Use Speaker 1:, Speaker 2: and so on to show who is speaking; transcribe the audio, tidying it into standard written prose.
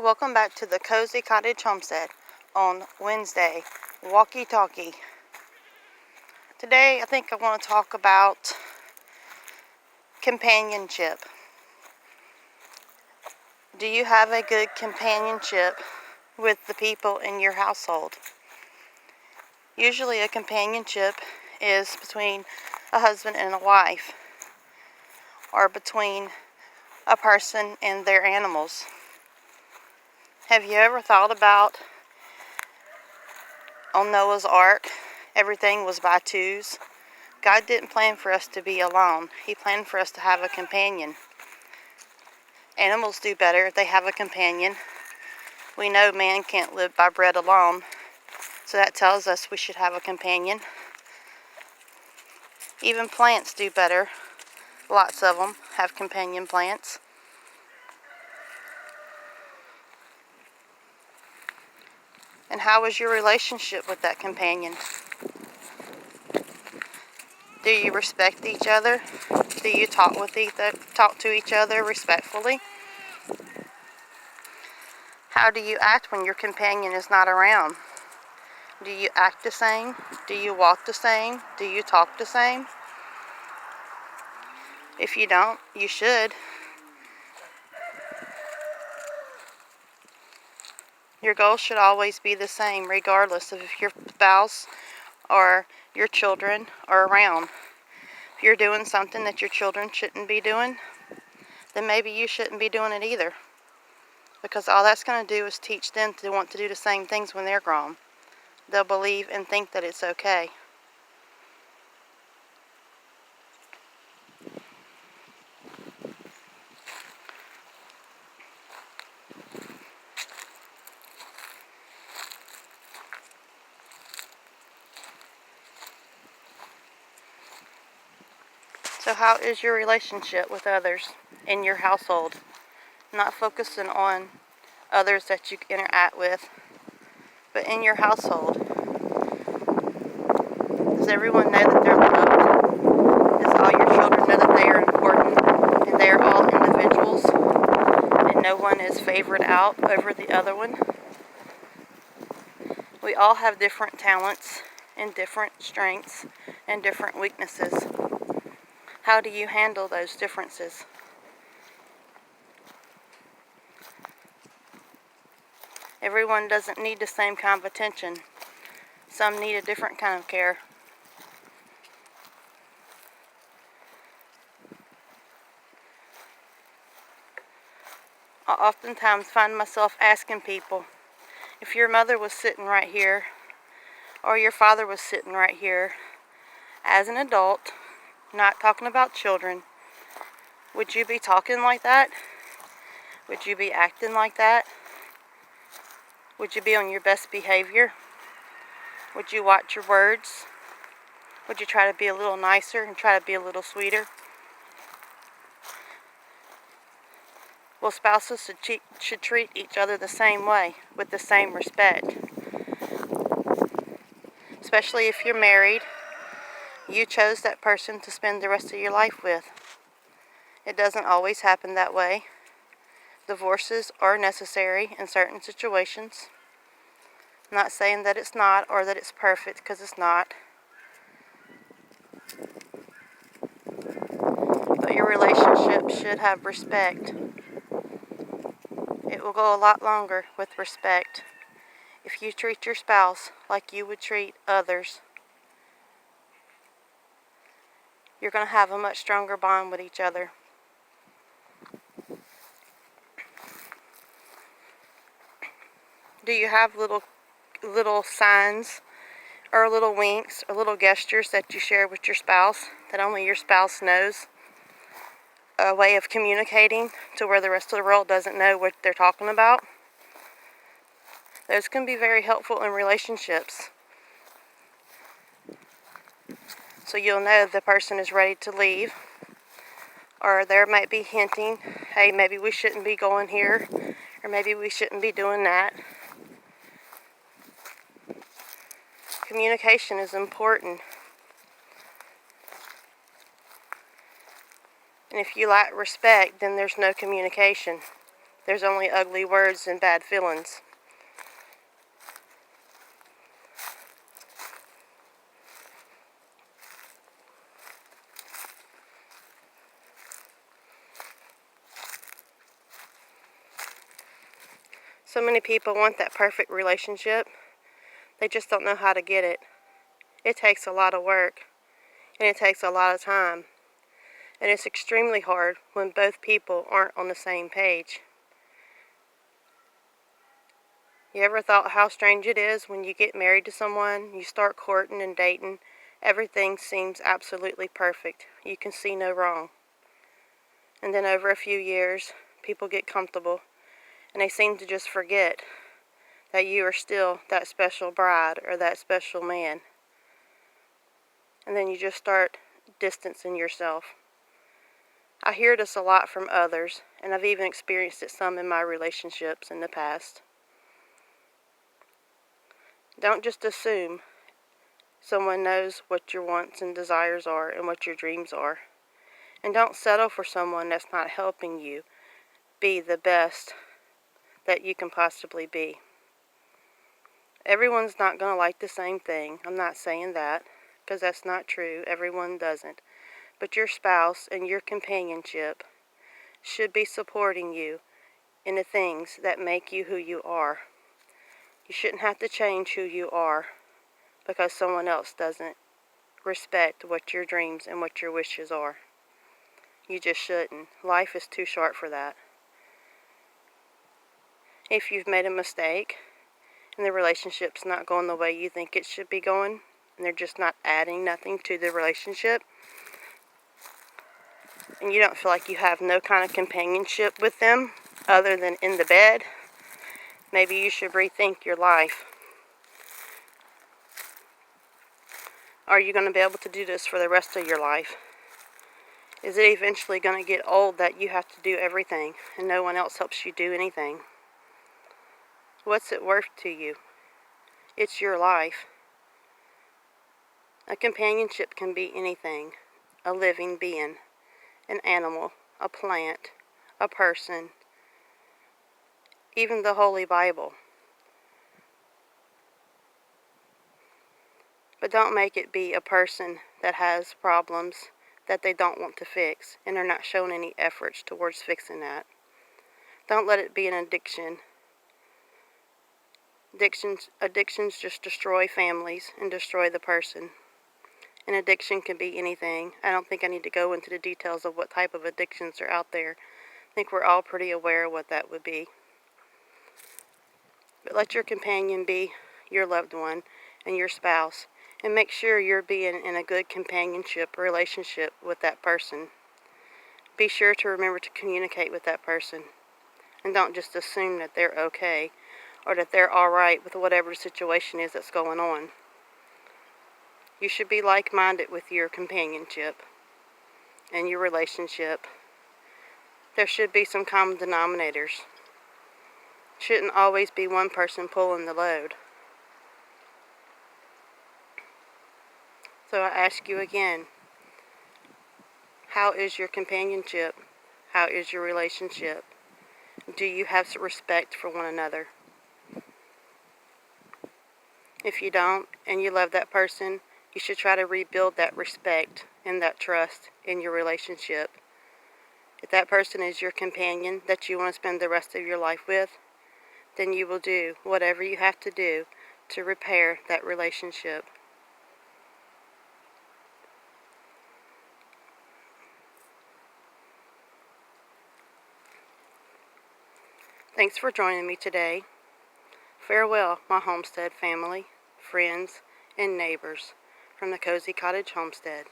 Speaker 1: Welcome back to the Cozy Cottage Homestead on Wednesday, Walkie Talkie. Today I think I want to talk about companionship. Do you have a good companionship with the people in your household? Usually a companionship is between a husband and a wife, or between a person and their animals. Have you ever thought about on Noah's Ark, everything was by twos? God didn't plan for us to be alone. He planned for us to have a companion. Animals do better if they have a companion. We know man can't live by bread alone, so that tells us we should have a companion. Even plants do better. Lots of them have companion plants. And how is your relationship with that companion? Do you respect each other? Do you talk to each other respectfully? How do you act when your companion is not around? Do you act the same? Do you walk the same? Do you talk the same? If you don't, you should. Your goals should always be the same, regardless of if your spouse or your children are around. If you're doing something that your children shouldn't be doing, then maybe you shouldn't be doing it either. Because all that's going to do is teach them to want to do the same things when they're grown. They'll believe and think that it's okay. So how is your relationship with others in your household? Not focusing on others that you interact with, but in your household. Does everyone know that they're loved? Does all your children know that they are important and they are all individuals and no one is favored out over the other one? We all have different talents and different strengths and different weaknesses. How do you handle those differences? Everyone doesn't need the same kind of attention. Some need a different kind of care. I oftentimes find myself asking people, if your mother was sitting right here, or your father was sitting right here, as an adult, not talking about children, would you be talking like that? Would you be acting like that? Would you be on your best behavior? Would you watch your words? Would you try to be a little nicer and try to be a little sweeter? Well, spouses should treat each other the same way, with the same respect. Especially if you're married, you chose that person to spend the rest of your life with. It doesn't always happen that way. Divorces are necessary in certain situations. I'm not saying that it's not or that it's perfect, because it's not. But your relationship should have respect. It will go a lot longer with respect if you treat your spouse like you would treat others. You're going to have a much stronger bond with each other. Do you have little signs or little winks or little gestures that you share with your spouse that only your spouse knows? A way of communicating to where the rest of the world doesn't know what they're talking about? Those can be very helpful in relationships. So you'll know the person is ready to leave. Or there might be hinting, hey, maybe we shouldn't be going here, or maybe we shouldn't be doing that. Communication is important. And if you lack respect, then there's no communication. There's only ugly words and bad feelings. So many people want that perfect relationship. They just don't know how to get it. It takes a lot of work, and it takes a lot of time. And it's extremely hard when both people aren't on the same page. You ever thought how strange it is when you get married to someone, you start courting and dating, everything seems absolutely perfect. You can see no wrong. And then over a few years, people get comfortable, and they seem to just forget that you are still that special bride or that special man. And then you just start distancing yourself. I hear this a lot from others, and I've even experienced it some in my relationships in the past. Don't just assume someone knows what your wants and desires are and what your dreams are. And don't settle for someone that's not helping you be the best that you can possibly be. Everyone's not going to like the same thing. I'm not saying that, because that's not true. Everyone doesn't. But your spouse and your companionship should be supporting you in the things that make you who you are. You shouldn't have to change who you are because someone else doesn't respect what your dreams and what your wishes are. You just shouldn't. Life is too short for that. If you've made a mistake and the relationship's not going the way you think it should be going, and they're just not adding nothing to the relationship, and you don't feel like you have no kind of companionship with them other than in the bed, maybe you should rethink your life. Are you going to be able to do this for the rest of your life? Is it eventually going to get old that you have to do everything and no one else helps you do anything? What's it worth to you? It's your life. A companionship can be anything. A living being, an animal, a plant, a person, even the Holy Bible. But don't make it be a person that has problems that they don't want to fix and are not showing any efforts towards fixing that. Don't let it be an addiction. Addictions just destroy families and destroy the person. An addiction can be anything. I don't think I need to go into the details of what type of addictions are out there. I think we're all pretty aware of what that would be. But let your companion be your loved one and your spouse, and make sure you're being in a good companionship relationship with that person. Be sure to remember to communicate with that person, and don't just assume that they're okay or that they're all right with whatever the situation is that's going on. You should be like-minded with your companionship and your relationship. There should be some common denominators. Shouldn't always be one person pulling the load. So I ask you again, how is your companionship? How is your relationship? Do you have respect for one another? If you don't, and you love that person, you should try to rebuild that respect and that trust in your relationship. If that person is your companion that you want to spend the rest of your life with, then you will do whatever you have to do to repair that relationship. Thanks for joining me today. Farewell, my homestead family, friends, and neighbors from the Cozy Cottage Homestead.